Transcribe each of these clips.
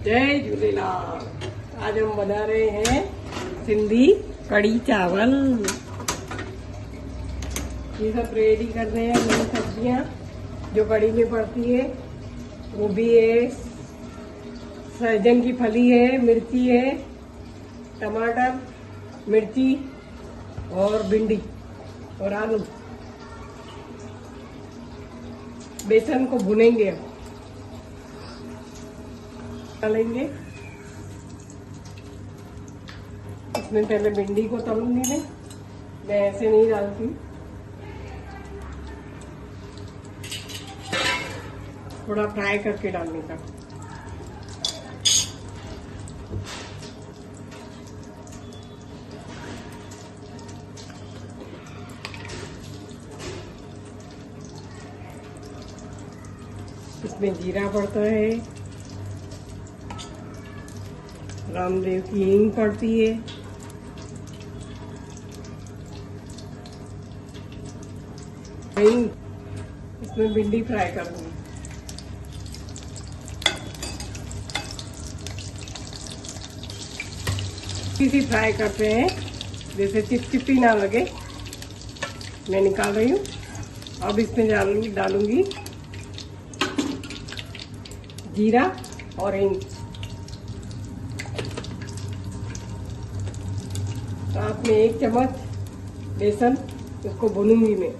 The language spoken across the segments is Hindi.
जय झूलेलाल। आज हम बना रहे हैं सिंधी कड़ी चावल। ये सब रेडी कर रहे हैं नई सब्जियां जो कड़ी में पड़ती है। गोभी है, सहजन की फली है, मिर्ची है, टमाटर, मिर्ची और भिंडी और आलू। बेसन को भुनेंगे हम, डालेंगे इसमें। पहले भिंडी को तलूंगी मैं ऐसे नहीं डालती, थोड़ा फ्राई करके डालने का। इसमें जीरा पड़ता है, रामदेव की हींग पड़ती है, इसमें भिंडी फ्राई करूंगी। इसी फ्राई करते हैं जैसे चिपचिपी ना लगे। मैं निकाल रही हूँ। अब इसमें डालूंगी जीरा और हींग। साथ में 1 चम्मच बेसन, इसको भूनूंगी मैं।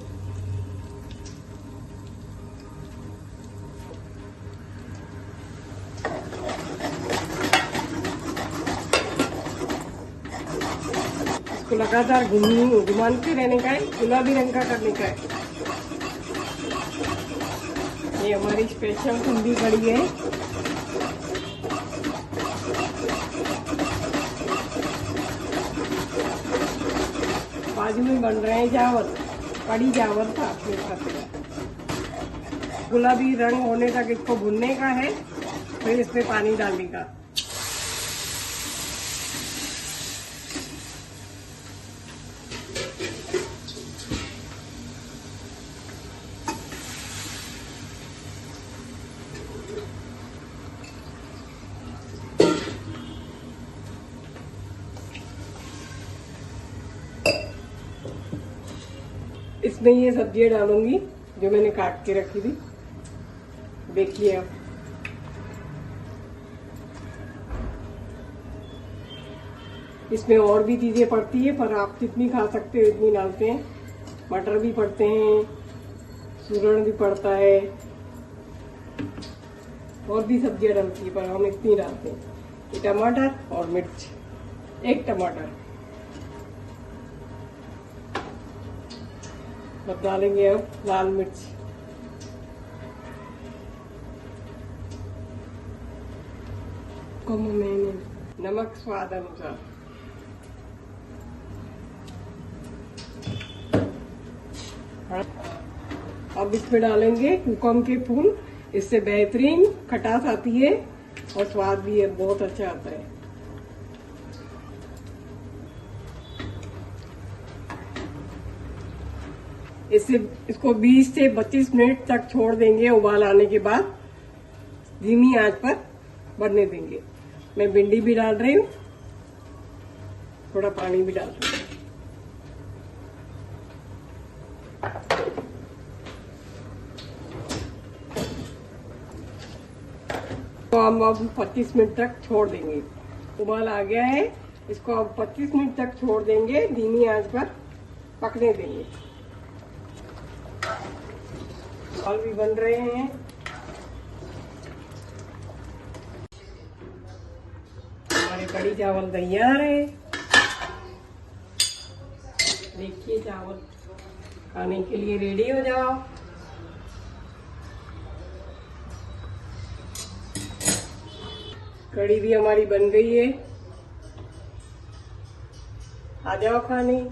इसको लगातार घुमाते रहने का है, गुलाबी रंग का करने का है। ये हमारी स्पेशल सिंधी कड़ी है। बाजू में बन रहे हैं चावल, कड़ी चावल था अपने साथ। गुलाबी रंग होने तक इसको भुनने का है, फिर इसमें पानी डालने का। इसमें ये सब्जियां डालूंगी जो मैंने काट के रखी थी। देखिए अब इसमें और भी चीजें पड़ती है, पर आप जितनी खा सकते हो इतनी डालते हैं। मटर भी पड़ते हैं, सूरण भी पड़ता है, और भी सब्जियां डलती है, पर हम इतनी डालते हैं। टमाटर और मिर्च, 1 टमाटर अब डालेंगे। अब लाल मिर्च, नमक स्वाद अनुसार। अब इसमें डालेंगे कुकम के फूल। इससे बेहतरीन खटास आती है और स्वाद भी है बहुत अच्छा आता है। इसको 20 से 25 मिनट तक छोड़ देंगे। उबाल आने के बाद धीमी आंच पर बनने देंगे। मैं भिंडी भी डाल रही हूँ, थोड़ा पानी भी डाल रही हूँ। तो हम अब 25 मिनट तक छोड़ देंगे। उबाल आ गया है, इसको अब 25 मिनट तक छोड़ देंगे, धीमी आंच पर पकने देंगे। चावल भी बन रहे हैं। हमारे कड़ी चावल तैयार है। देखिए चावल खाने के लिए रेडी हो जाओ। कड़ी भी हमारी बन गई है, आ जाओ खाने।